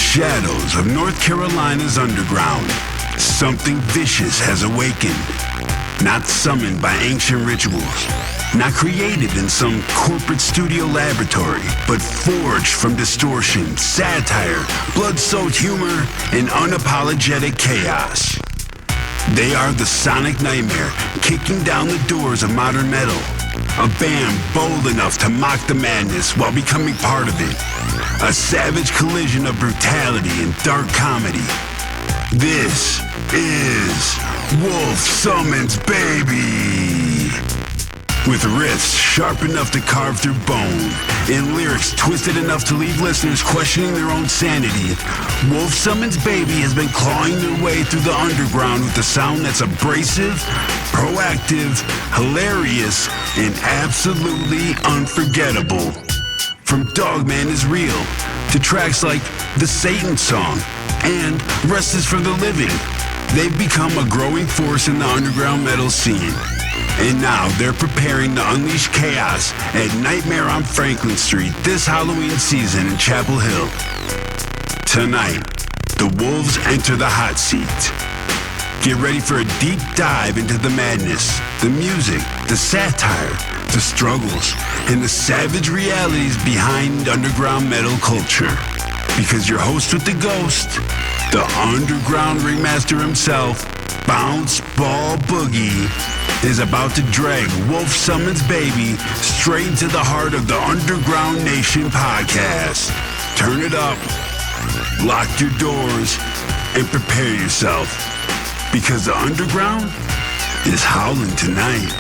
shadows of North Carolina's underground, something vicious has awakened. Not summoned by ancient rituals, not created in some corporate studio laboratory, but forged from distortion, satire, blood-soaked humor, and unapologetic chaos. They are the sonic nightmare kicking down the doors of modern metal. A band bold enough to mock the madness while becoming part of it. A savage collision of brutality and dark comedy. This is Wolf Summons Baby! With riffs sharp enough to carve through bone and lyrics twisted enough to leave listeners questioning their own sanity, Wolf Summons Baby has been clawing their way through the underground with a sound that's abrasive, proactive, hilarious, and absolutely unforgettable. From Dogman Is Real to tracks like The Satan Song and Rest Is for the Living, they've become a growing force in the underground metal scene. And now they're preparing to unleash chaos at Nightmare on Franklin Street this Halloween season in Chapel Hill. Tonight, the Wolves enter the hot seat. Get ready for a deep dive into the madness, the music, the satire, the struggles, and the savage realities behind underground metal culture. Because your host with the ghost, the underground ringmaster himself, Bounce Ball Boogie, is about to drag Wolf Summons Baby straight into the heart of the Underground Nation podcast. Turn it up, lock your doors, and prepare yourself. Because the underground is howling tonight.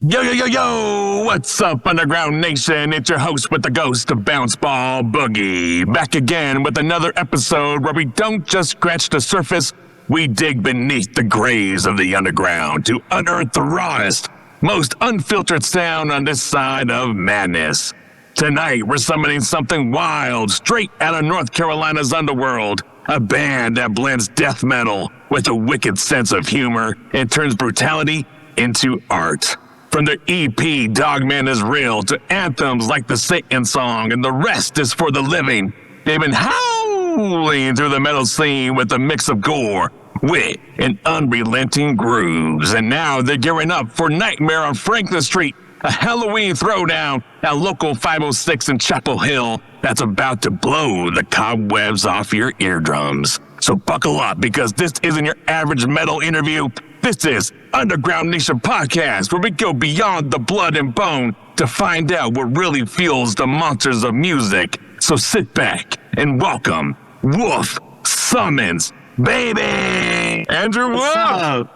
Yo, yo, yo, yo! What's up, Underground Nation? It's your host with the ghost of Bounce Ball Boogie. Back again with another episode where we don't just scratch the surface, we dig beneath the graves of the underground to unearth the rawest, most unfiltered sound on this side of madness. Tonight, we're summoning something wild, straight out of North Carolina's underworld. A band that blends death metal with a wicked sense of humor and turns brutality into art. From their EP, Dogman Is Real, to anthems like The Satan Song and The Rest Is for the Living, they've been howling through the metal scene with a mix of gore, wit, and unrelenting grooves. And now they're gearing up for Nightmare on Franklin Street, a Halloween throwdown at Local 506 in Chapel Hill that's about to blow the cobwebs off your eardrums. So buckle up, because this isn't your average metal interview. This is Underground Nation Podcast, where we go beyond the blood and bone to find out what really fuels the monsters of music. So sit back and welcome Wolf Summons Baby! Andrew Wolf!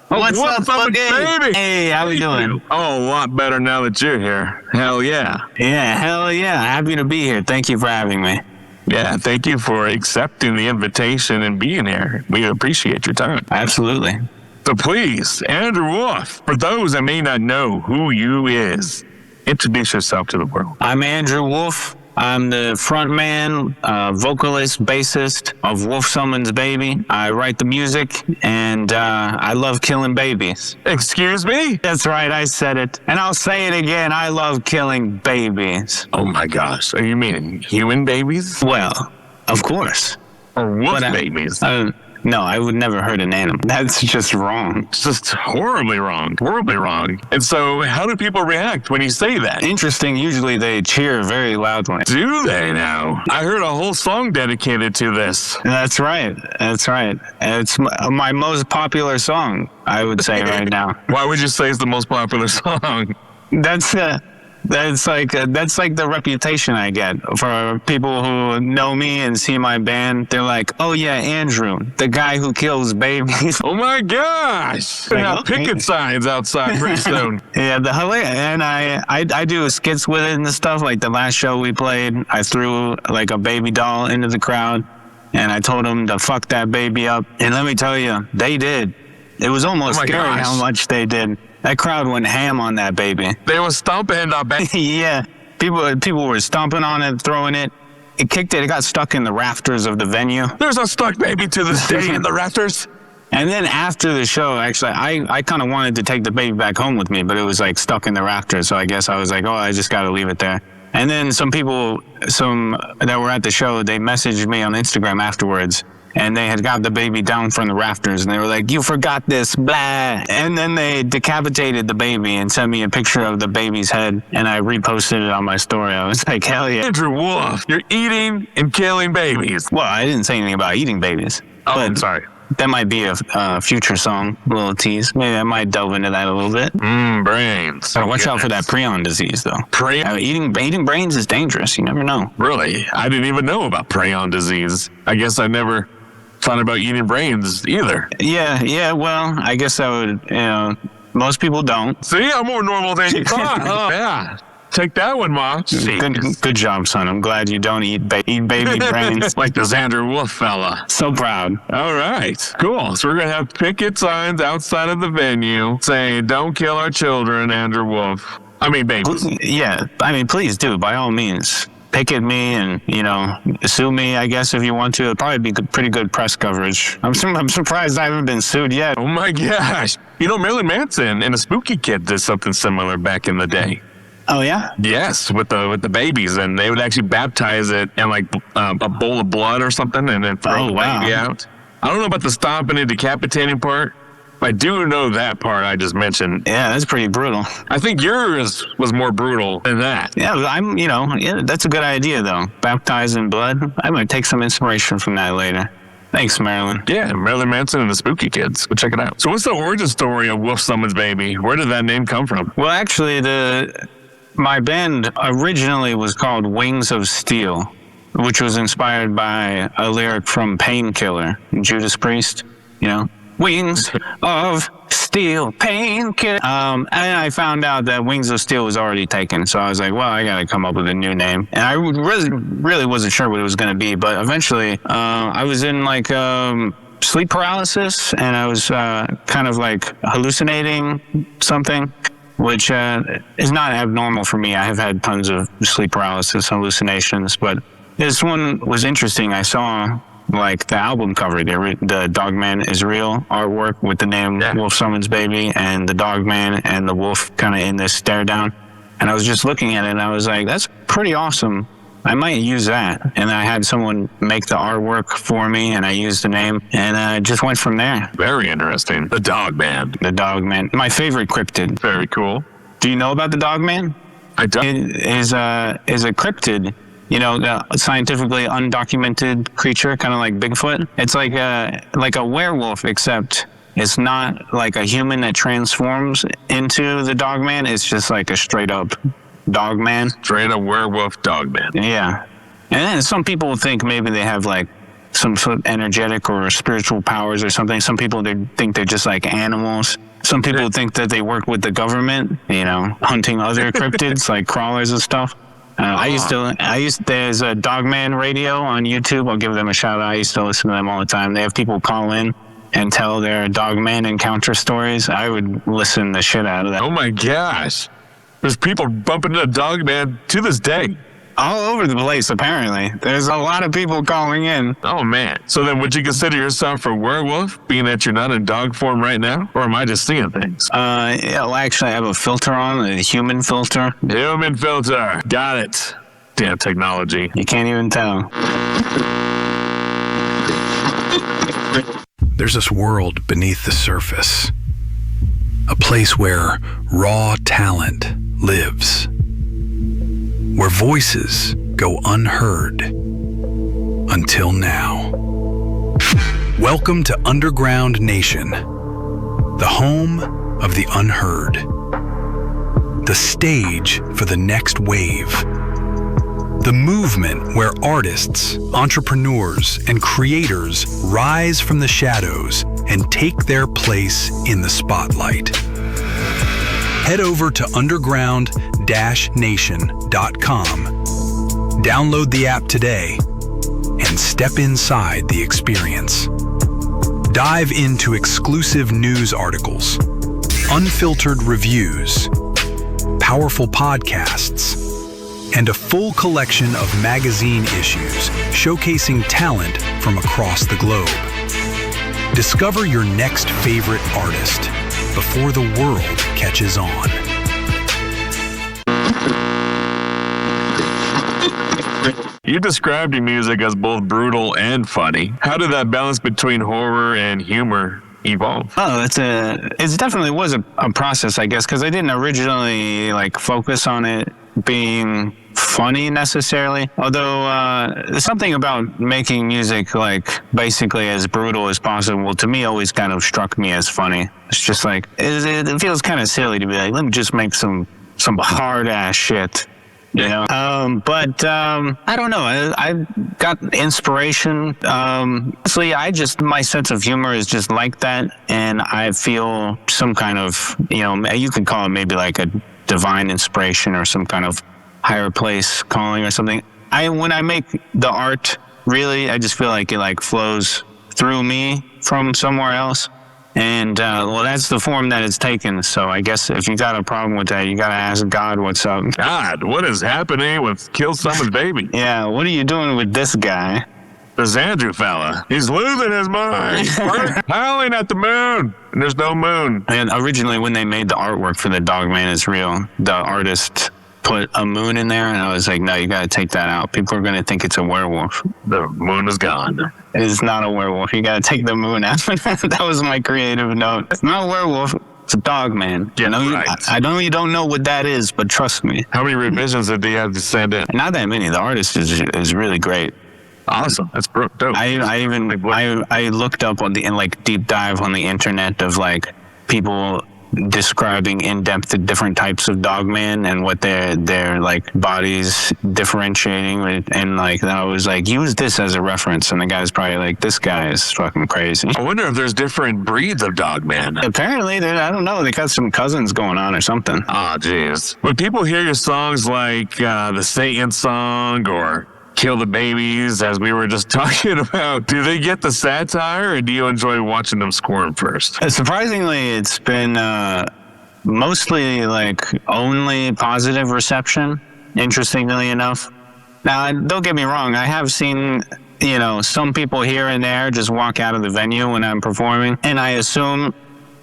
What's up, baby? Hey, how we doing? Oh, a lot better now that you're here. Hell yeah. Yeah, hell yeah. Happy to be here. Thank you for having me. Yeah, thank you for accepting the invitation and being here. We appreciate your time. Absolutely. So please, Andrew Wolf, for those that may not know who you is, introduce yourself to the world. I'm Andrew Wolf. I'm the frontman, vocalist, bassist of Wolf Summons Baby. I write the music, and I love killing babies. Excuse me? That's right, I said it. And I'll say it again, I love killing babies. Oh my gosh, are you meaning human babies? Well, of course. Or wolf babies? No, I would never hurt an animal. That's just wrong. It's just horribly wrong. And so how do people react when you say that? Interesting. Usually they cheer very loudly. Do they now? I heard a whole song dedicated to this. That's right. It's my most popular song, I would say right now. Why would you say it's the most popular song? That's like the reputation I get for people who know me and see my band. They're like, "Oh yeah, Andrew, the guy who kills babies." Oh my gosh! They have picket signs outside pretty soon. Yeah, and I do skits with it and stuff. Like the last show we played, I threw like a baby doll into the crowd, and I told them to fuck that baby up. And let me tell you, they did. It was almost scary how much they did. That crowd went ham on that baby. They were stomping the baby. Yeah. People were stomping on it, throwing it. It kicked it. It got stuck in the rafters of the venue. There's a stuck baby to this day in the rafters. And then after the show, actually, I kind of wanted to take the baby back home with me, but it was like stuck in the rafters. So I guess I was like, oh, I just got to leave it there. And then some people that were at the show, they messaged me on Instagram afterwards, and they had got the baby down from the rafters, and they were like, you forgot this, blah. And then they decapitated the baby and sent me a picture of the baby's head, and I reposted it on my story. I was like, hell yeah. Andrew Wolf, you're eating and killing babies. Well, I didn't say anything about eating babies. Oh, I'm sorry. That might be a future song, a little tease. Maybe I might delve into that a little bit. Brains. Gotta watch out for that prion disease, though. Eating brains is dangerous. You never know. Really? I didn't even know about prion disease. I guess I never thought about eating brains either. Yeah. Well, I guess I would. Most people don't. See, I'm more normal than you thought. Oh, yeah. Take that one, Ma. Good job, son. I'm glad you don't eat baby brains. Like the Xander Wolf fella. So proud. All right. Cool. So we're going to have picket signs outside of the venue saying, don't kill our children, Andrew Wolf. I mean, babies. Yeah. I mean, please do, by all means. Picket me and, sue me, I guess, if you want to. It'll probably be pretty good press coverage. I'm surprised I haven't been sued yet. Oh, my gosh. Marilyn Manson and a Spooky Kid did something similar back in the day. Oh, yeah? Yes, with the babies, and they would actually baptize it in like a bowl of blood or something, and then throw the baby out. I don't know about the stomping and decapitating part. I do know that part I just mentioned. Yeah, that's pretty brutal. I think yours was more brutal than that. Yeah, that's a good idea, though. Baptized in blood. I might take some inspiration from that later. Thanks, Marilyn. Yeah, Marilyn Manson and the Spooky Kids. Go check it out. So what's the origin story of Wolf Summons Baby? Where did that name come from? Well, actually, my band originally was called Wings of Steel, which was inspired by a lyric from Painkiller, Judas Priest, Wings of Steel, Painkiller. And I found out that Wings of Steel was already taken, so I was like, well, I gotta come up with a new name. And I really wasn't sure what it was gonna be, but eventually I was in like sleep paralysis, and I was kind of like hallucinating something, which is not abnormal for me. I have had tons of sleep paralysis hallucinations, but this one was interesting. I saw like the album cover, the Dogman Is Real artwork with the name Wolf Summons Baby and the Dogman and the wolf kind of in this stare down. And I was just looking at it and I was like, that's pretty awesome. I might use that. And I had someone make the artwork for me, and I used the name, and I just went from there. Very interesting. The Dogman. The Dogman. My favorite cryptid. Very cool. Do you know about the Dogman? I don't. It is a cryptid, a scientifically undocumented creature, kind of like Bigfoot. It's like a werewolf, except it's not like a human that transforms into the Dogman. It's just like a straight up Dogman. Straight up werewolf Dogman. Yeah. And then some people think maybe they have like some sort of energetic or spiritual powers or something. Some people, they think they're just like animals. Some people think that they work with the government, hunting other cryptids like crawlers and stuff. There's a Dogman Radio on YouTube. I'll give them a shout out. I used to listen to them all the time. They have people call in and tell their Dogman encounter stories. I would listen the shit out of that. Oh my gosh. There's people bumping into Dogman to this day. All over the place, apparently. There's a lot of people calling in. Oh, man. So then would you consider yourself a werewolf, being that you're not in dog form right now? Or am I just seeing things? Well, actually, I have a filter on, a human filter. Human filter. Got it. Damn technology. You can't even tell. There's this world beneath the surface. A place where raw talent lives. Where voices go unheard until now. Welcome to Underground Nation, the home of the unheard, the stage for the next wave, the movement where artists, entrepreneurs, and creators rise from the shadows and take their place in the spotlight. Head over to underground-nation.com. Download the app today and step inside the experience. Dive into exclusive news articles, unfiltered reviews, powerful podcasts, and a full collection of magazine issues showcasing talent from across the globe. Discover your next favorite artist before the world catches on. You described your music as both brutal and funny. How did that balance between horror and humor evolve? Oh, it definitely was a process, I guess, because I didn't originally focus on it being funny necessarily. Although there's something about making music basically as brutal as possible to me always kind of struck me as funny. It's just it feels kind of silly to be let me just make some hard ass shit. You know, but I don't know. I got inspiration. Honestly, my sense of humor is just like that, and I feel some kind of, you could call it maybe like a divine inspiration or some kind of higher place calling or something. When I make the art, really, I just feel like it flows through me from somewhere else. And, that's the form that it's taken. So I guess if you got a problem with that, you got to ask God what's up. God, what is happening with Kill Someone's Baby? Yeah, what are you doing with this guy? This Andrew fella, he's losing his mind. Howling at the moon, and there's no moon. And originally, when they made the artwork for the Dogman Is Real, the artist put a moon in there, and I was like, no, you got to take that out. People are going to think it's a werewolf. The moon is gone. It's not a werewolf. You got to take the moon out. That was my creative note. It's not a werewolf. It's a dog, man. Yeah, right. I know you don't know what that is, but trust me. How many revisions did they have to send in? Not that many. The artist is really great. Awesome. That's dope. I looked up on deep dive on the internet of people describing in depth the different types of dogman and what their bodies differentiating, and I was use this as a reference, and the guy's probably this guy is fucking crazy. I wonder if there's different breeds of dogman. Apparently, I don't know, they got some cousins going on or something. Oh, jeez. When people hear your songs like the Satan song or Kill the Babies, as we were just talking about, do they get the satire, or do you enjoy watching them squirm first? Surprisingly, it's been mostly only positive reception, interestingly enough. Now, don't get me wrong, I have seen some people here and there just walk out of the venue when I'm performing, and I assume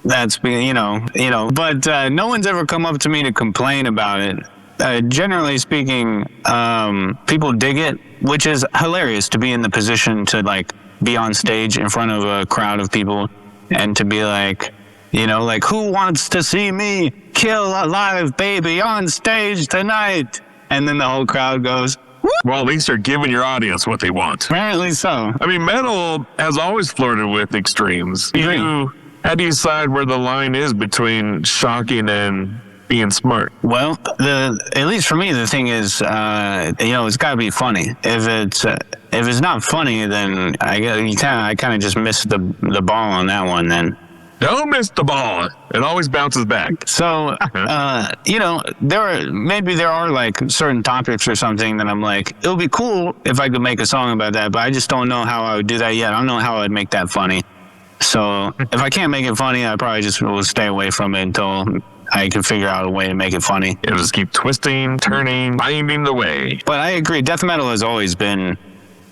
that's but no one's ever come up to me to complain about it. Generally speaking, people dig it, which is hilarious to be in the position to be on stage in front of a crowd of people and to be who wants to see me kill a live baby on stage tonight? And then the whole crowd goes, whoop. Well, at least you're giving your audience what they want. Apparently so. I mean, metal has always flirted with extremes. How do you decide where the line is between shocking and being smart? Well, at least for me, the thing is, it's got to be funny. If it's not funny, then I kind of just missed the ball on that one. Then don't miss the ball; it always bounces back. So, there are certain topics or something that I'm it would be cool if I could make a song about that, but I just don't know how I would do that yet. I don't know how I'd make that funny. So, if I can't make it funny, I probably just will stay away from it until I can figure out a way to make it funny. It'll just keep twisting, turning, finding the way. But I agree, death metal has always been,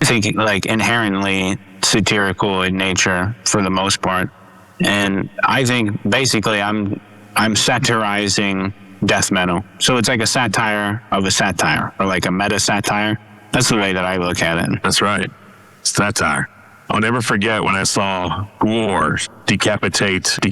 I think, inherently satirical in nature for the most part. And I think basically I'm satirizing death metal. So it's like a satire of a satire, or a meta satire. That's the way that I look at it. That's right. Satire. I'll never forget when I saw War decapitate the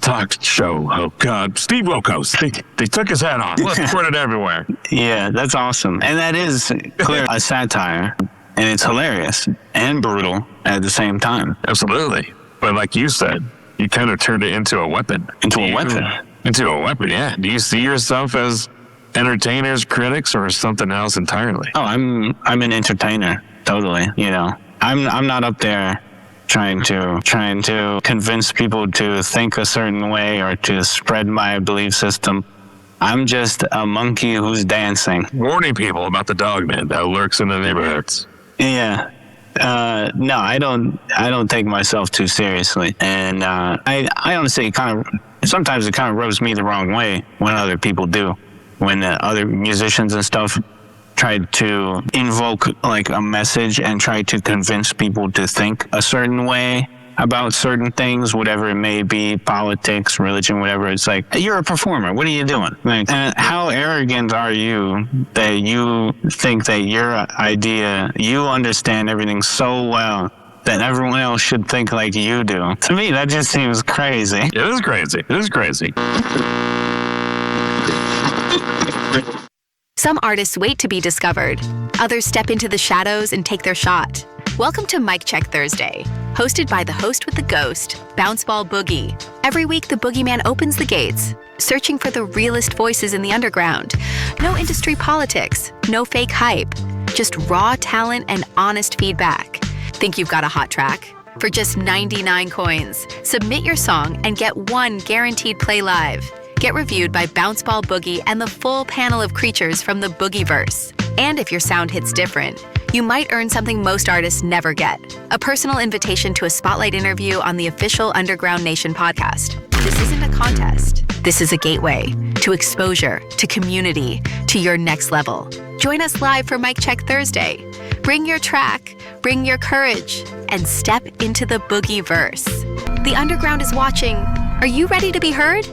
talk show. Oh God, Steve Wilkos. They took his head off. Let's put it everywhere. Yeah, that's awesome, and that is clear a satire, and it's hilarious and brutal at the same time. Absolutely, but like you said, you kind of turned it into a weapon. Into a weapon, yeah. Do you see yourself as entertainers, critics, or something else entirely? Oh, I'm an entertainer. Totally, I'm not up there trying to convince people to think a certain way or to spread my belief system. I'm just a monkey who's dancing. Warning people about the dogman that lurks in the neighborhoods. Yeah. No, I don't take myself too seriously, and I honestly sometimes it kind of rubs me the wrong way when other people do, when other musicians and stuff try to invoke like a message and try to convince people to think a certain way about certain things, whatever it may be, politics, religion, whatever. It's like, you're a performer. What are you doing? Like, and how arrogant are you that you think that your idea, you understand everything so well that everyone else should think like you do? To me, that just seems crazy. It is crazy. It is crazy. Some artists wait to be discovered. Others step into the shadows and take their shot. Welcome to Mic Check Thursday, hosted by the host with the ghost, Bounce Ball Boogie. Every week, the boogeyman opens the gates, searching for the realest voices in the underground. No industry politics, no fake hype, just raw talent and honest feedback. Think you've got a hot track? For just 99 coins, submit your song and get one guaranteed play live. Get reviewed by Bounce Ball Boogie and the full panel of creatures from the Boogieverse. And if your sound hits different, you might earn something most artists never get: a personal invitation to a spotlight interview on the official Underground Nation podcast. This isn't a contest. This is a gateway to exposure, to community, to your next level. Join us live for Mic Check Thursday. Bring your track, bring your courage, and step into the Boogieverse. The Underground is watching. Are you ready to be heard?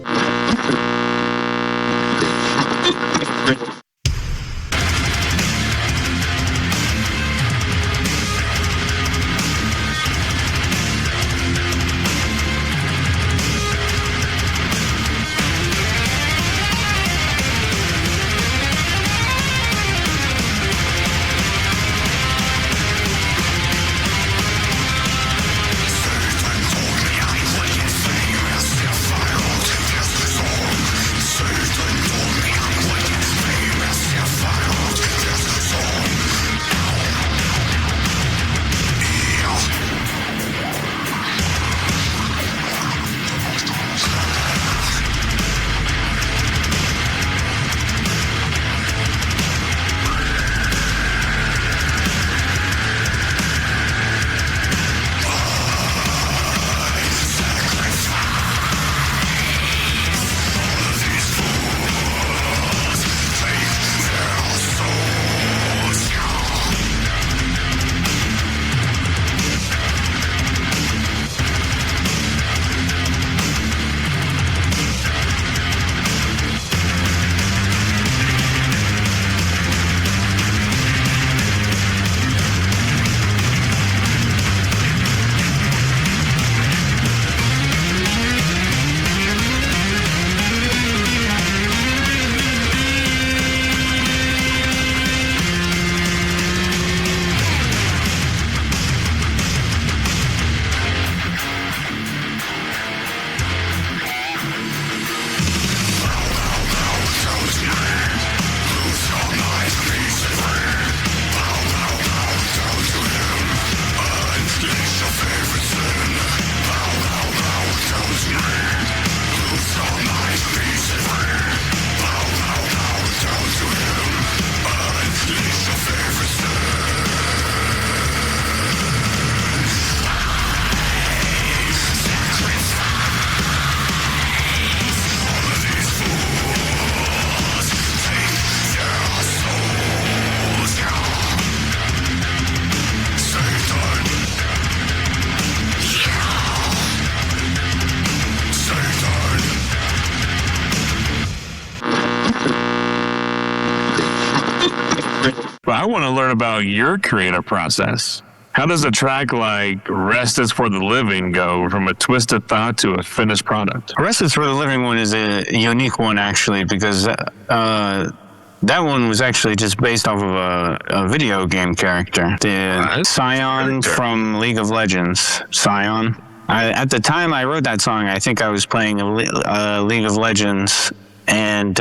But I want to learn about your creative process. How does a track like Rest is for the Living go from a twisted thought to a finished product? Rest is for the Living one is a unique one, actually, because that one was actually just based off of a video game character. The Scion from League of Legends. Scion. At the time I wrote that song, I think I was playing a League of Legends, and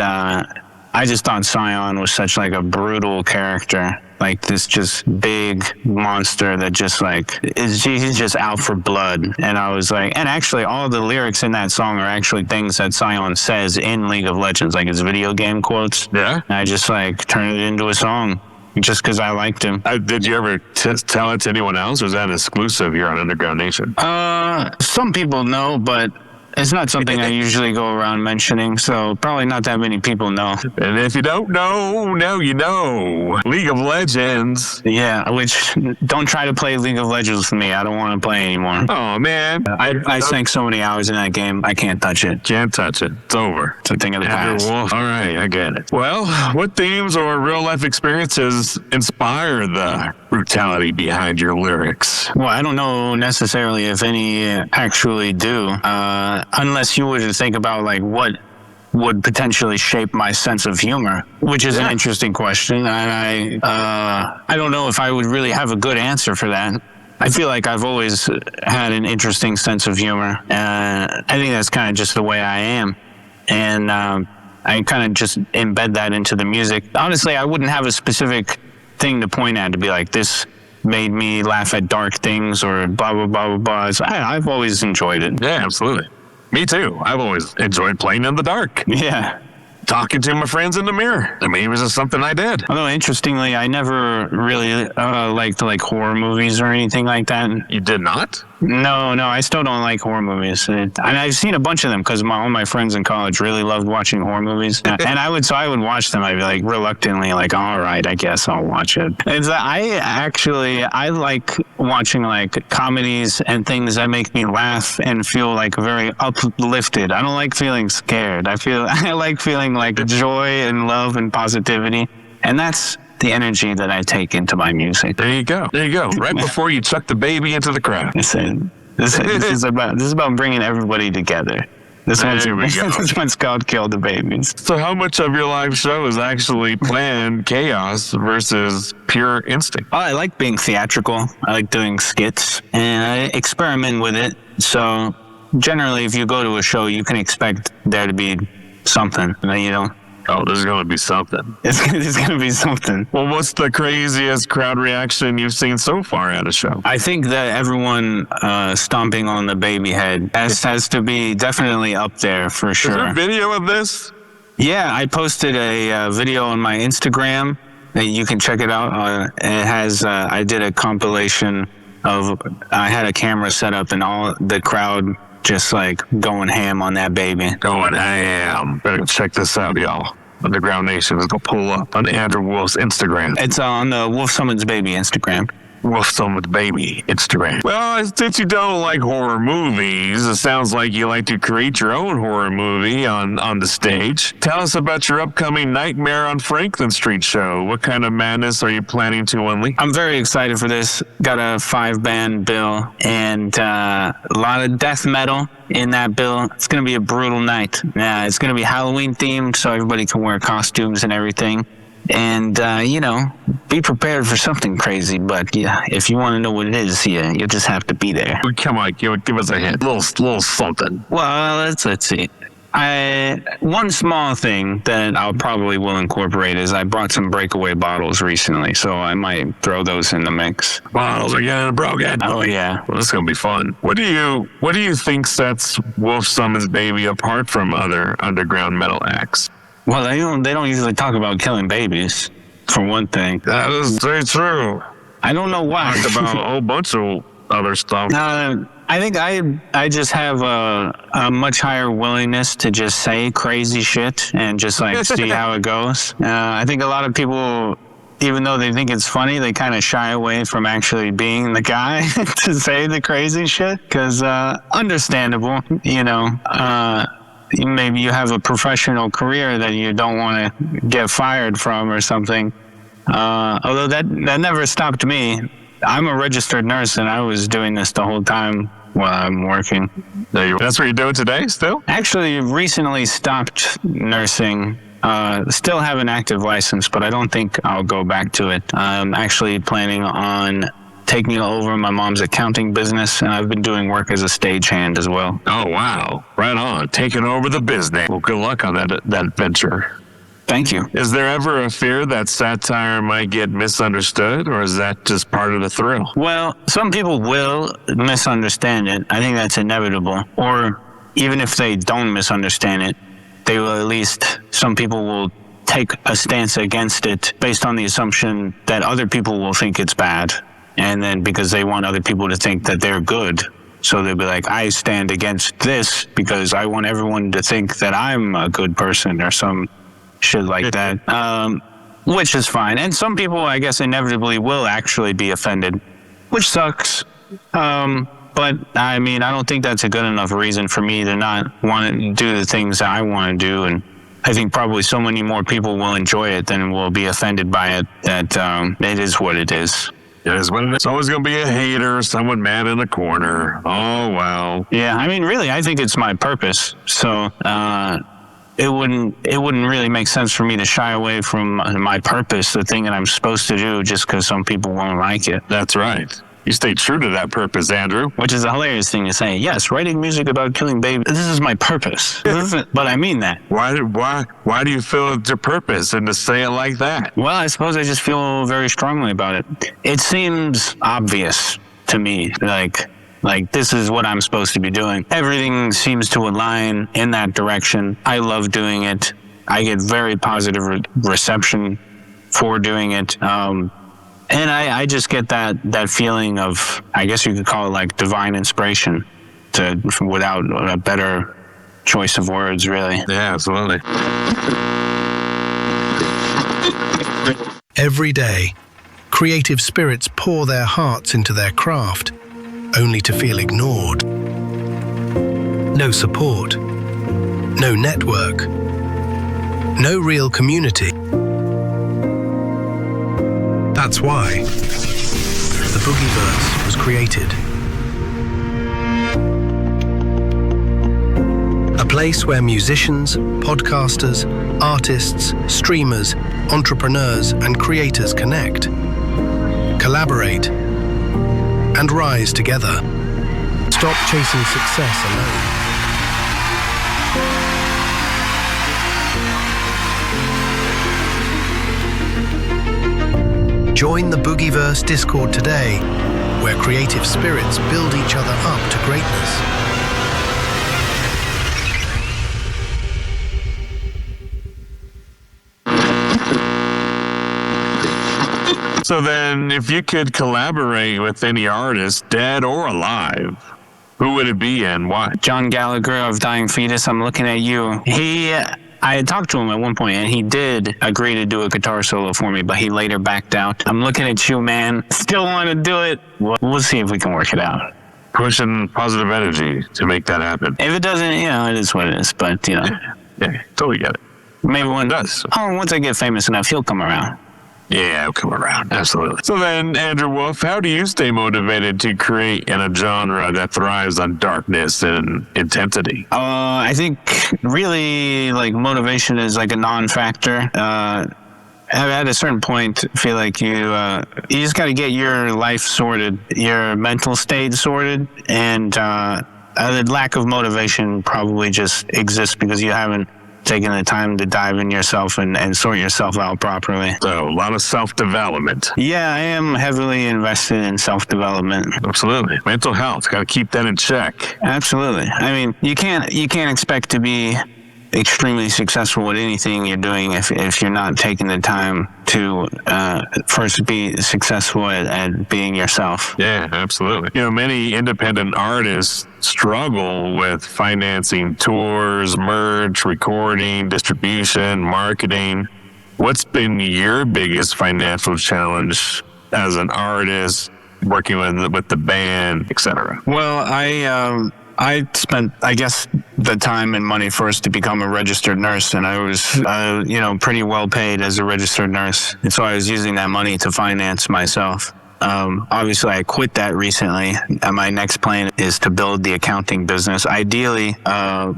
I just thought Scion was such like a brutal character, like this just big monster that just like he's just out for blood. And I was like, and actually all the lyrics in that song are actually things that Scion says in League of Legends, like his video game quotes. Yeah. And I just like turned it into a song. just because I liked him. Did you ever tell it to anyone else, or is that exclusive here on Underground Nation? Some people know, but it's not something I usually go around mentioning, so probably not that many people know. And if you don't know, now you know. League of Legends. Yeah, which don't try to play League of Legends with me. I don't want to play anymore. Oh, man. I sank so many hours in that game, I can't touch it. Can't touch it. It's over. It's a thing of the past. All right, I get it. Well, what themes or real-life experiences inspire the brutality behind your lyrics? Well, I don't know necessarily if any actually do, unless you were to think about like what would potentially shape my sense of humor, which is an interesting question. And I don't know if I would really have a good answer for that. I feel like I've always had an interesting sense of humor. I think that's kind of just the way I am. And I kind of just embed that into the music. Honestly, I wouldn't have a specific thing to point at to be like, this made me laugh at dark things or blah, blah, blah, blah, blah. I've always enjoyed it. Yeah, absolutely. Me too. I've always enjoyed playing in the dark. Yeah. Talking to my friends in the mirror. I mean, it was just something I did. Although, interestingly, I never really liked like horror movies or anything like that. You did not? No, I still don't like horror movies. And I've seen a bunch of them because all my friends in college really loved watching horror movies. And I would watch them. I'd be like reluctantly like, all right, I guess I'll watch it. And I like watching like comedies and things that make me laugh and feel like very uplifted. I don't like feeling scared. I like feeling like joy and love and positivity. And that's the energy that I take into my music. There you go. Right before you chuck the baby into the crowd. This is about bringing everybody together. This one's called Kill the Babies. So how much of your live show is actually planned chaos versus pure instinct? I like being theatrical. I like doing skits, and I experiment with it. So generally, if you go to a show, you can expect there to be something, you know. Oh, there's going to be something. There's going to be something. Well, what's the craziest crowd reaction you've seen so far at a show? I think that everyone stomping on the baby head has to be definitely up there for sure. Is there a video of this? Yeah, I posted a video on my Instagram. You can check it out. It has, I did a compilation of, I had a camera set up and all the crowd just like going ham on that baby. Going ham. Better check this out, y'all. Underground Nation is going to pull up on Andrew Wolf's Instagram. It's on the Wolf Summons Baby Instagram. Wolf Summons Baby Instagram. Well, since you don't like horror movies, it sounds like you like to create your own horror movie on the stage. Tell us about your upcoming Nightmare on Franklin Street show. What kind of madness are you planning to unleash? I'm very excited for this. Got a 5-band bill and a lot of death metal in that bill. It's going to be a brutal night. It's going to be Halloween themed, so everybody can wear costumes and everything. And, be prepared for something crazy. But, yeah, if you want to know what it is, you just have to be there. Come on, give us a hint. Little something. Well, let's see. One small thing that I'll probably will incorporate is I brought some breakaway bottles recently, so I might throw those in the mix. Bottles are getting broken. Oh, yeah. Well, this is going to be fun. What do you think sets Wolf Summons Baby apart from other underground metal acts? Well, they don't usually talk about killing babies, for one thing. That is very true. I don't know why. Talked about a whole bunch of other stuff. I think I just have a much higher willingness to just say crazy shit and just like see how it goes. I think a lot of people, even though they think it's funny, they kind of shy away from actually being the guy to say the crazy shit because understandable, maybe you have a professional career that you don't want to get fired from or something. Although that never stopped me. I'm a registered nurse and I was doing this the whole time while I'm working. That's what you're doing today still? Actually, recently stopped nursing. Still have an active license, but I don't think I'll go back to it. I'm actually planning on taking over my mom's accounting business, and I've been doing work as a stagehand as well. Oh, wow. Right on. Taking over the business. Well, good luck on that venture. Thank you. Is there ever a fear that satire might get misunderstood, or is that just part of the thrill? Well, some people will misunderstand it. I think that's inevitable. Or even if they don't misunderstand it, they will at least, some people will take a stance against it based on the assumption that other people will think it's bad. And then because they want other people to think that they're good. So they'll be like, I stand against this because I want everyone to think that I'm a good person or some shit like that. Which is fine. And some people, I guess, inevitably will actually be offended, which sucks. But I mean, I don't think that's a good enough reason for me to not want to do the things that I want to do. And I think probably so many more people will enjoy it than will be offended by it that it is what it is. It is what it is. It's always going to be a hater, someone mad in the corner. Oh, well. Yeah, I mean, really, I think it's my purpose. So it wouldn't really make sense for me to shy away from my purpose, the thing that I'm supposed to do, just because some people won't like it. That's right. You stay true to that purpose, Andrew. Which is a hilarious thing to say. Yes, writing music about killing babies, this is my purpose. But I mean that. Why do you feel it's your purpose and to say it like that? Well, I suppose I just feel very strongly about it. It seems obvious to me, like this is what I'm supposed to be doing. Everything seems to align in that direction. I love doing it. I get very positive reception for doing it. And I just get that feeling of, I guess you could call it like divine inspiration, without a better choice of words, really. Yeah, absolutely. Every day, creative spirits pour their hearts into their craft, only to feel ignored. No support, no network, no real community. That's why the Boogieverse was created. A place where musicians, podcasters, artists, streamers, entrepreneurs, and creators connect, collaborate, and rise together. Stop chasing success alone. Join the Boogieverse Discord today, where creative spirits build each other up to greatness. So then, if you could collaborate with any artist, dead or alive, who would it be and why? John Gallagher of Dying Fetus, I'm looking at you. I had talked to him at one point, and he did agree to do a guitar solo for me, but he later backed out. I'm looking at you, man. Still want to do it. We'll see if we can work it out. Pushing positive energy to make that happen. If it doesn't, it is what it is. But, Yeah, totally get it. Maybe one does. Once I get famous enough, he'll come around. Yeah, I'll come around. Absolutely. So then, Andrew Wolf, how do you stay motivated to create in a genre that thrives on darkness and intensity? I think really motivation is like a non-factor. At a certain point, feel like you just got to get your life sorted, your mental state sorted, and the lack of motivation probably just exists because you haven't taking the time to dive in yourself and sort yourself out properly. So a lot of self-development. Yeah, I am heavily invested in self-development. Absolutely. Mental health, got to keep that in check. Absolutely. I mean, you can't expect to be extremely successful with anything you're doing if you're not taking the time to first be successful at being yourself. Yeah, absolutely. Many independent artists struggle with financing tours, merch, recording, distribution, marketing. What's been your biggest financial challenge as an artist, working with the band, etc.? Well, I spent, I guess, the time and money first to become a registered nurse, and I was, pretty well paid as a registered nurse. And so I was using that money to finance myself. Obviously, I quit that recently, and my next plan is to build the accounting business. Ideally,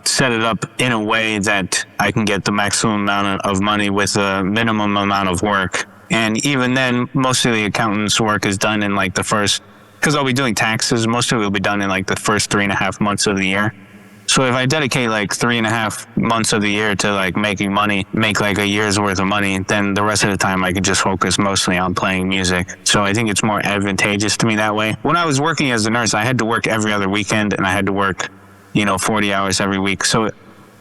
set it up in a way that I can get the maximum amount of money with a minimum amount of work. And even then, most of the accountant's work is done in the first, because I'll be doing taxes, most of it will be done in the first 3.5 months of the year. So if I dedicate 3.5 months of the year to making money, make a year's worth of money, then the rest of the time I could just focus mostly on playing music. So I think it's more advantageous to me that way. When I was working as a nurse, I had to work every other weekend and I had to work, 40 hours every week. So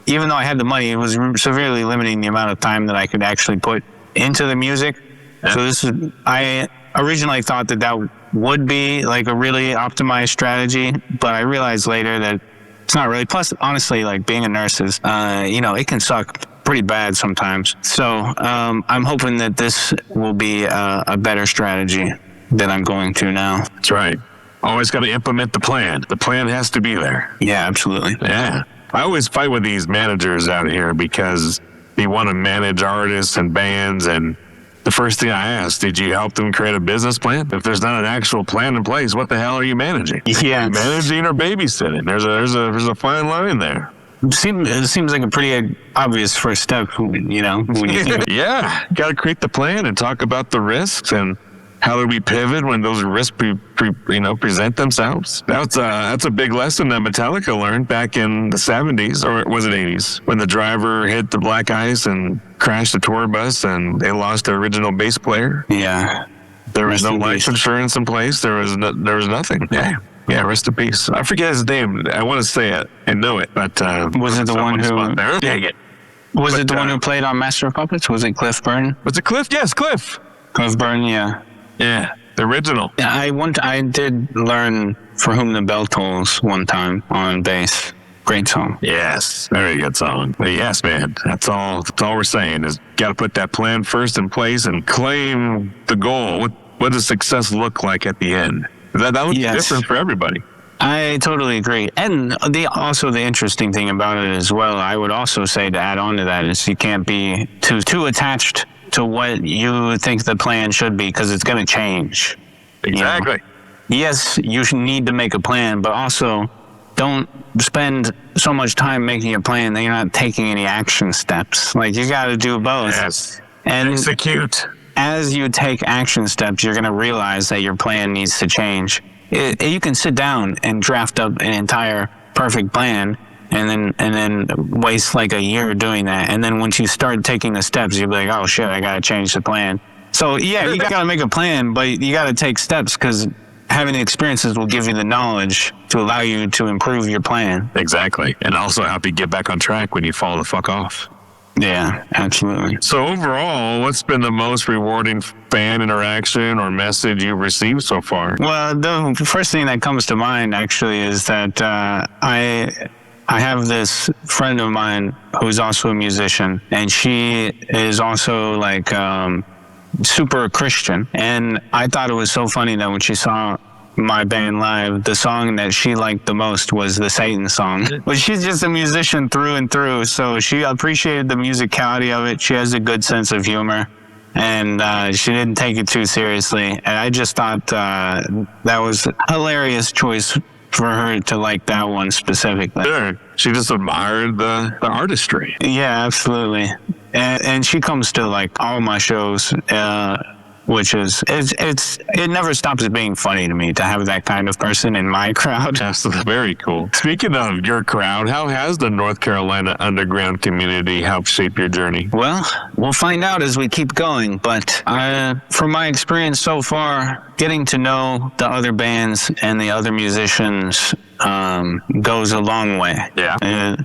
even though I had the money, it was severely limiting the amount of time that I could actually put into the music. Yeah. So I originally thought that would be like a really optimized strategy, but I realized later that it's not really. Plus, honestly, like being a nurse is, it can suck pretty bad sometimes. So I'm hoping that this will be a better strategy than I'm going to now. That's right. Always got to implement the plan. The plan has to be there. Yeah, absolutely. Yeah. I always fight with these managers out here because they want to manage artists and bands, and the first thing I ask, did you help them create a business plan? If there's not an actual plan in place, what the hell are you managing? Yeah. Managing or babysitting? There's a fine line there. It seems like a pretty obvious first step, when you think Yeah. Got to create the plan and talk about the risks and how do we pivot when those risks present themselves? That's a big lesson that Metallica learned back in the 70s, or was it 80s, when the driver hit the black ice and crashed the tour bus and they lost their original bass player. Yeah. There was no life insurance in place. There was nothing. Yeah. Yeah, rest in peace. I forget his name. I want to say it and know it, but was it the one who? Dang it! Was it the one who played on Master of Puppets? Was it Cliff Burton? Was it Cliff? Yes, Cliff. Cliff Burton, yeah. Yeah, the original. Yeah, I did learn For Whom the Bell Tolls one time on bass. Great song. Yes, very good song. But yes, man, that's all we're saying is got to put that plan first in place and claim the goal. What does success look like at the end? That looks different for everybody. I totally agree. And the interesting thing about it as well, I would also say to add on to that is you can't be too attached to what you think the plan should be, because it's going to change. Exactly. Yes, you need to make a plan, but also don't spend so much time making a plan that you're not taking any action steps. Like, you got to do both. Yes. And execute. As you take action steps, you're going to realize that your plan needs to change. You can sit down and draft up an entire perfect plan and then waste like a year doing that. And then once you start taking the steps, you'll be like, oh shit, I got to change the plan. So yeah, you got to make a plan, but you got to take steps, because having the experiences will give you the knowledge to allow you to improve your plan. Exactly. And also help you get back on track when you fall the fuck off. Yeah, absolutely. So overall, what's been the most rewarding fan interaction or message you've received so far? Well, the first thing that comes to mind actually is that I have this friend of mine who's also a musician, and she is also like super Christian. And I thought it was so funny that when she saw my band live, the song that she liked the most was the Satan song. But she's just a musician through and through, so she appreciated the musicality of it. She has a good sense of humor, and she didn't take it too seriously. And I just thought that was a hilarious choice for her to like that one specifically. Sure. She just admired the artistry. Yeah, absolutely. And she comes to like all my shows, which is, it never stops being funny to me to have that kind of person in my crowd. That's very cool. Speaking of your crowd, how has the North Carolina underground community helped shape your journey? Well, we'll find out as we keep going, but from my experience so far, getting to know the other bands and the other musicians goes a long way. Yeah.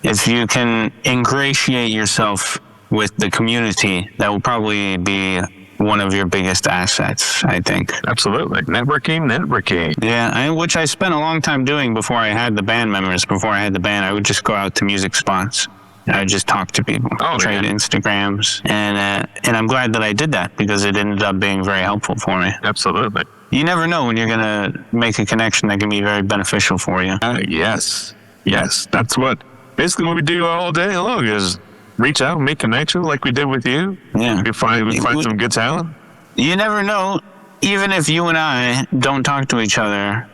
If you can ingratiate yourself with the community, that will probably be one of your biggest assets, I think. Absolutely. Networking. Yeah, which I spent a long time doing before I had the band members. Before I had the band, I would just go out to music spots. I would just talk to people, trade Instagrams. And I'm glad that I did that, because it ended up being very helpful for me. Absolutely. You never know when you're going to make a connection that can be very beneficial for you. Yes. That's basically what we do all day long is reach out and make connections like we did with you. Yeah. We find some good talent. You never know, even if you and I don't talk to each other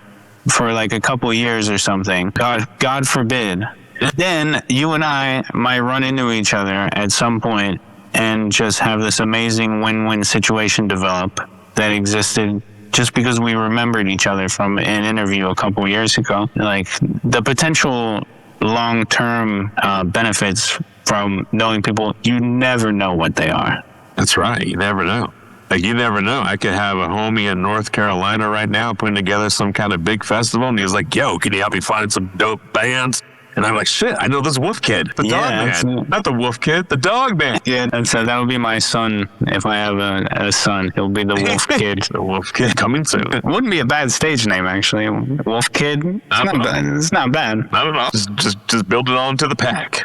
for like a couple years or something, God forbid, then you and I might run into each other at some point and just have this amazing win-win situation develop that existed just because we remembered each other from an interview a couple years ago. Like, the potential long-term benefits from knowing people, you never know what they are. That's right. You never know. Like, you never know. I could have a homie in North Carolina right now putting together some kind of big festival, and he was like, yo, can you help me find some dope bands? And I'm like, shit, I know this Wolf Kid. The Dogman. Not the Wolf Kid, the Dogman. Yeah, that would be my son. If I have a son, he'll be the Wolf Kid. The Wolf Kid coming soon. Wouldn't be a bad stage name, actually. Wolf Kid. It's not bad. I don't know. Just build it on to the pack.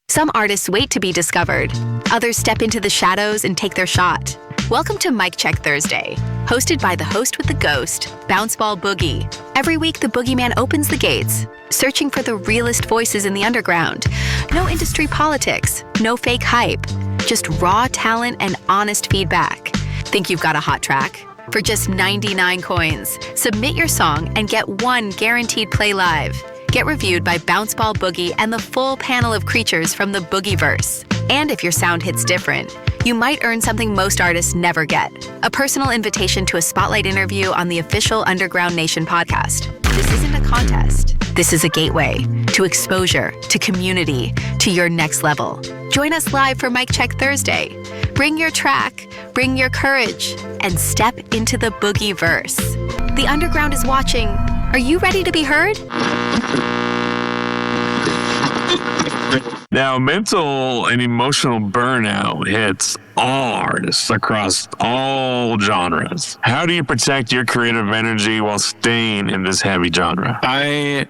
Some artists wait to be discovered. Others step into the shadows and take their shot. Welcome to Mic Check Thursday, hosted by the host with the ghost, Bounce Ball Boogie. Every week, the boogeyman opens the gates, searching for the realest voices in the underground. No industry politics, no fake hype, just raw talent and honest feedback. Think you've got a hot track? For just 99 coins, submit your song and get one guaranteed play live. Get reviewed by Bounce Ball Boogie and the full panel of creatures from the Boogieverse. And if your sound hits different, you might earn something most artists never get: a personal invitation to a spotlight interview on the official Underground Nation podcast. This isn't a contest. This is a gateway to exposure, to community, to your next level. Join us live for Mic Check Thursday. Bring your track, bring your courage, and step into the Boogieverse. The Underground is watching. Are you ready to be heard? Now, mental and emotional burnout hits all artists across all genres. How do you protect your creative energy while staying in this heavy genre? I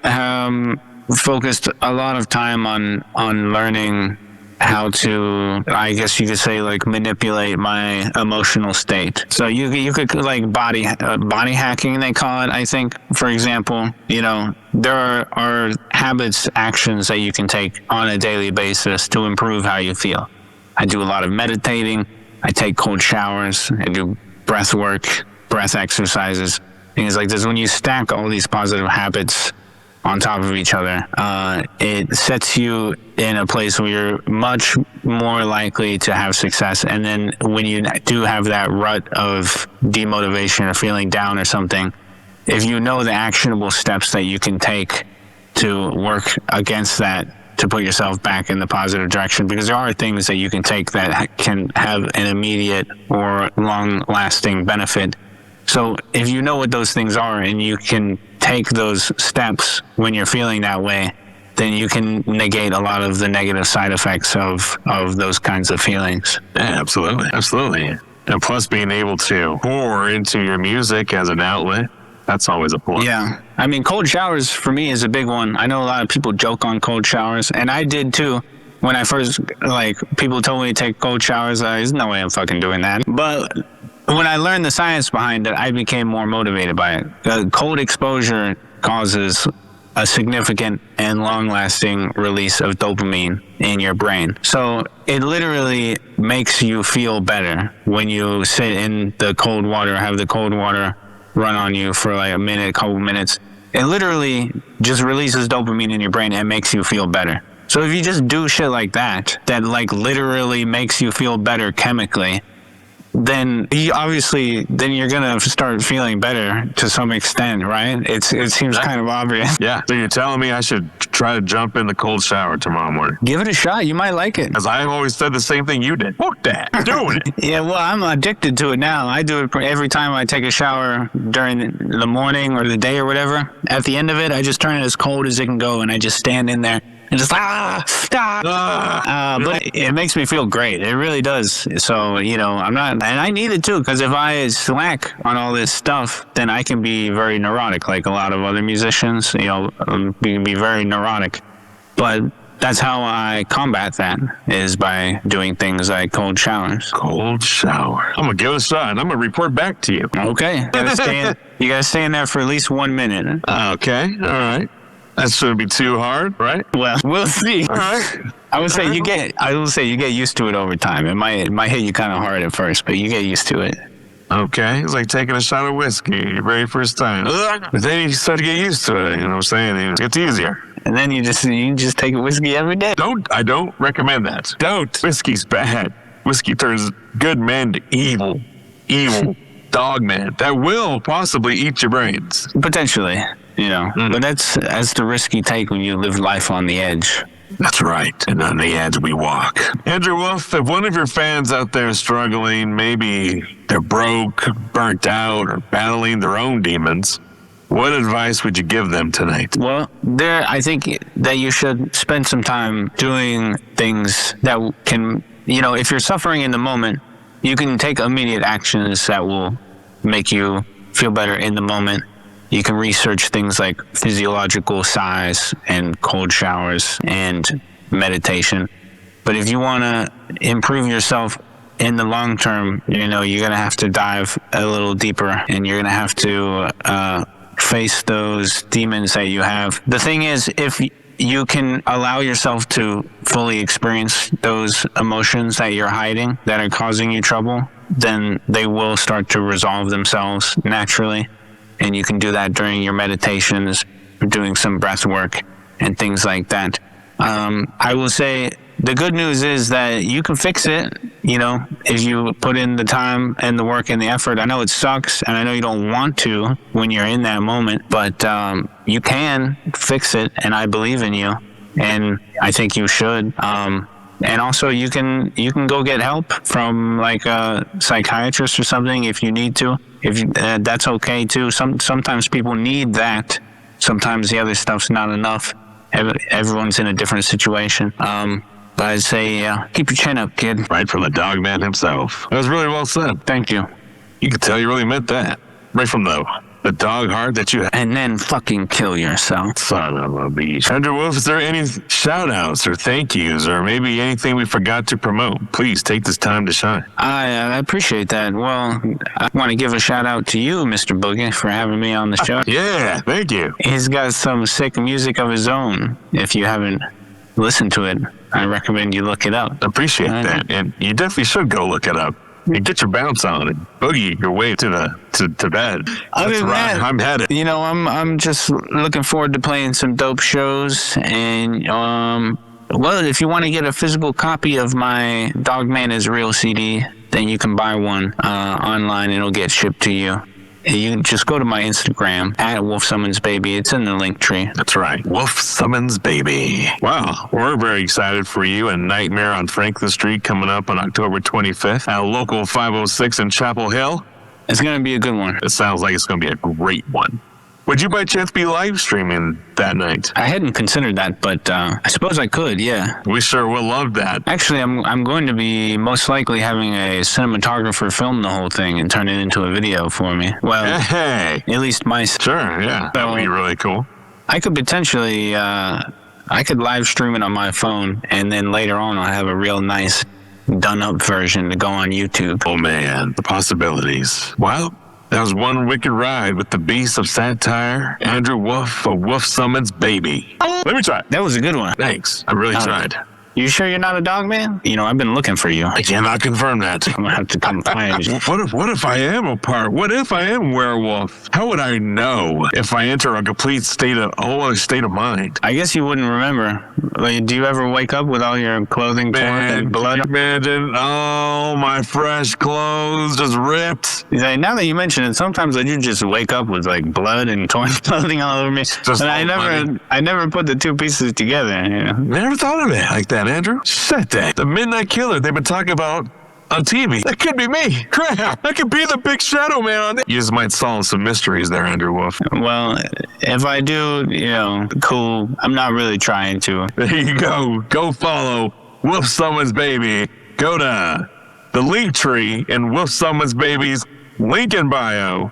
focused a lot of time on learning how to, I guess you could say, like, manipulate my emotional state. So you could like body hacking, they call it, I think. For example, there are habits, actions that you can take on a daily basis to improve how you feel. I do a lot of meditating. I take cold showers. I do breath work, breath exercises, things like this. When you stack all these positive habits on top of each other, it sets you in a place where you're much more likely to have success. And then when you do have that rut of demotivation or feeling down or something, if you know the actionable steps that you can take to work against that, to put yourself back in the positive direction, because there are things that you can take that can have an immediate or long-lasting benefit. So if you know what those things are and you can take those steps when you're feeling that way, then you can negate a lot of the negative side effects of those kinds of feelings. Yeah, absolutely. And plus being able to pour into your music as an outlet, that's always a plus. Yeah. I mean, cold showers for me is a big one. I know a lot of people joke on cold showers, and I did too. When I first, people told me to take cold showers, there's no way I'm fucking doing that. But when I learned the science behind it, I became more motivated by it. Cold exposure causes a significant and long-lasting release of dopamine in your brain. So it literally makes you feel better when you sit in the cold water, have the cold water run on you for like a minute, a couple minutes. It literally just releases dopamine in your brain and makes you feel better. So if you just do shit like that like literally makes you feel better chemically, then you're gonna start feeling better to some extent, right? It seems kind of obvious. Yeah. So you're telling me I should try to jump in the cold shower tomorrow morning? Give it a shot. You might like it. Because I've always said the same thing you did. Fuck that. I'm doing it. Yeah, well, I'm addicted to it now. I do it every time I take a shower during the morning or the day or whatever. At the end of it, I just turn it as cold as it can go, and I just stand in there and just but it makes me feel great. It really does. So, I'm not, and I need it too, because if I slack on all this stuff, then I can be very neurotic, like a lot of other musicians, we can be very neurotic. But that's how I combat that, is by doing things like cold showers. Cold shower. I'm going to give it a shot, and I'm going to report back to you. Okay. You gotta stay in there for at least 1 minute. Okay. All right. That shouldn't be too hard, right? Well, we'll see. All right. I will say you get used to it over time. It might hit you kind of hard at first, but you get used to it. Okay. It's like taking a shot of whiskey your very first time. But then you start to get used to it. You know what I'm saying? It gets easier. And then you just take a whiskey every day. I don't recommend that. Don't. Whiskey's bad. Whiskey turns good men to evil dogman that will possibly eat your brains. Potentially. But that's the risk you take when you live life on the edge. That's right. And on the edge we walk. Andrew Wolf, if one of your fans out there is struggling, maybe they're broke, burnt out, or battling their own demons, What advice would you give them tonight? Well, I think that you should spend some time doing things that can, if you're suffering in the moment, you can take immediate actions that will make you feel better in the moment. You can research things like physiological sighs and cold showers and meditation. But if you want to improve yourself in the long term, you're going to have to dive a little deeper, and you're going to have to face those demons that you have. The thing is, if you can allow yourself to fully experience those emotions that you're hiding that are causing you trouble, then they will start to resolve themselves naturally. And you can do that during your meditations, doing some breath work and things like that. I will say the good news is that you can fix it, if you put in the time and the work and the effort. I know it sucks, and I know you don't want to when you're in that moment, but you can fix it, and I believe in you, and I think you should. And also, you can go get help from like a psychiatrist or something if you need to. That's okay too. Sometimes people need that. Sometimes the other stuff's not enough. Everyone's in a different situation. But I'd say, keep your chin up, kid. Right from the Dogman himself. That was really well said. Thank you. You could tell you really meant that. Right from the dog heart that you have. And then fucking kill yourself. Son of a bitch. Andrew Wolf, is there any shout-outs or thank yous or maybe anything we forgot to promote? Please take this time to shine. I appreciate that. Well, I want to give a shout-out to you, Mr. Boogie, for having me on the show. Yeah, thank you. He's got some sick music of his own. If you haven't listened to it, I recommend you look it up. Appreciate that. And you definitely should go look it up. You get your bounce on and boogie your way to bed. Other than that, I'm headed. I'm just looking forward to playing some dope shows. And well, if you want to get a physical copy of my Dogman Is Real CD, then you can buy one online. It'll get shipped to you. You can just go to my Instagram at Wolf Summons Baby. It's in the link tree. That's right. Wolf Summons Baby. Wow. We're very excited for you and Nightmare on Franklin Street coming up on October 25th at Local 506 in Chapel Hill. It's going to be a good one. It sounds like it's going to be a great one. Would you by chance be live streaming that night? I hadn't considered that, but I suppose I could, yeah. We sure will love that. Actually, I'm going to be most likely having a cinematographer film the whole thing and turn it into a video for me. Well, hey. At least my... Sure, yeah. That would be really cool. I could potentially... I could live stream it on my phone, and then later on I'll have a real nice done-up version to go on YouTube. Oh, man. The possibilities. Well... That was one wicked ride with the beast of satire, Andrew Wolf of Wolf Summons Baby. Let me try. That was a good one. Thanks. I really tried. You sure you're not a dog man? I've been looking for you. I cannot confirm that. I'm going to have to come find you. What if I am a part? What if I am a werewolf? How would I know if I enter a complete whole other state of mind? I guess you wouldn't remember. Like, do you ever wake up with all your clothing torn and blood? Imagine all my fresh clothes just ripped. Now that you mention it, sometimes I do just wake up with like blood and torn clothing all over me. But I never put the two pieces together. Never thought of it like that, Andrew. Shit, the Midnight Killer they've been talking about on TV. That could be me. Crap. That could be the big shadow man on it. You just might solve some mysteries there, Andrew Wolf. Well, if I do, cool. I'm not really trying to. There you go. Go follow Wolf Summons Baby. Go to the link tree in Wolf Summons Baby's link in bio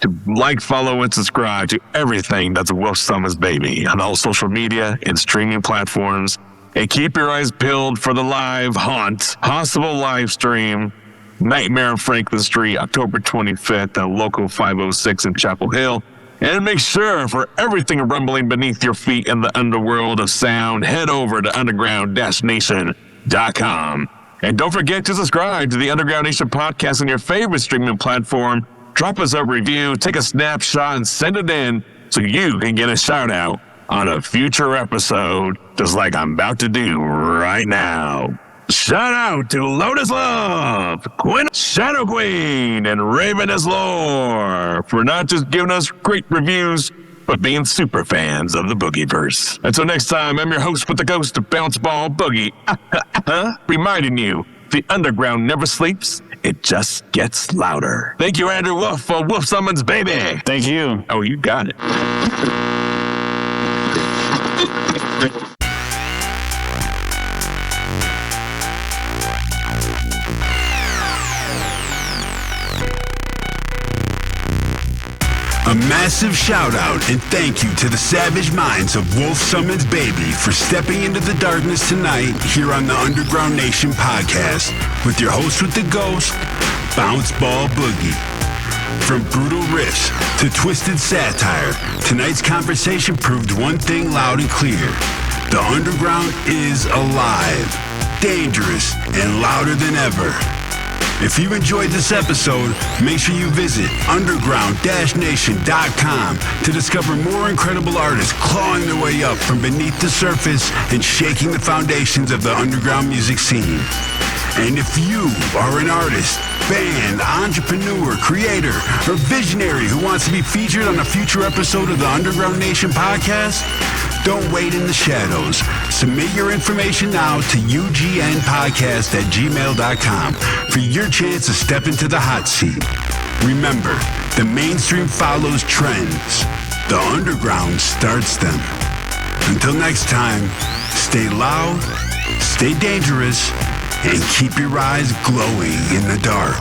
to like, follow, and subscribe to everything that's Wolf Summons Baby on all social media and streaming platforms. And keep your eyes peeled for the live possible live stream, Nightmare on Franklin Street, October 25th at Local 506 in Chapel Hill. And make sure for everything rumbling beneath your feet in the underworld of sound, head over to underground-nation.com. And don't forget to subscribe to the Underground Nation podcast on your favorite streaming platform. Drop us a review, take a snapshot, and send it in so you can get a shout out on a future episode, just like I'm about to do right now. Shout out to Lotus Love, Queen, Shadow Queen, and Raven is Lore for not just giving us great reviews, but being super fans of the Boogieverse. Until next time, I'm your host with the ghost of Bounce Ball Boogie, reminding you, the underground never sleeps, it just gets louder. Thank you, Andrew Wolf, for Wolf Summons Baby. Thank you. Oh, you got it. A massive shout out and thank you to the savage minds of Wolf Summons Baby for stepping into the darkness tonight here on the Underground Nation podcast with your host with the ghost, Bounce Ball Boogie. From brutal riffs to twisted satire, tonight's conversation proved one thing loud and clear. The underground is alive, dangerous, and louder than ever. If you enjoyed this episode, make sure you visit underground-nation.com to discover more incredible artists clawing their way up from beneath the surface and shaking the foundations of the underground music scene. And if you are an artist, band, entrepreneur, creator, or visionary who wants to be featured on a future episode of the Underground Nation podcast, don't wait in the shadows. Submit your information now to ugnpodcast@gmail.com for your chance to step into the hot seat. Remember, the mainstream follows trends. The underground starts them. Until next time, stay loud, stay dangerous, and keep your eyes glowing in the dark.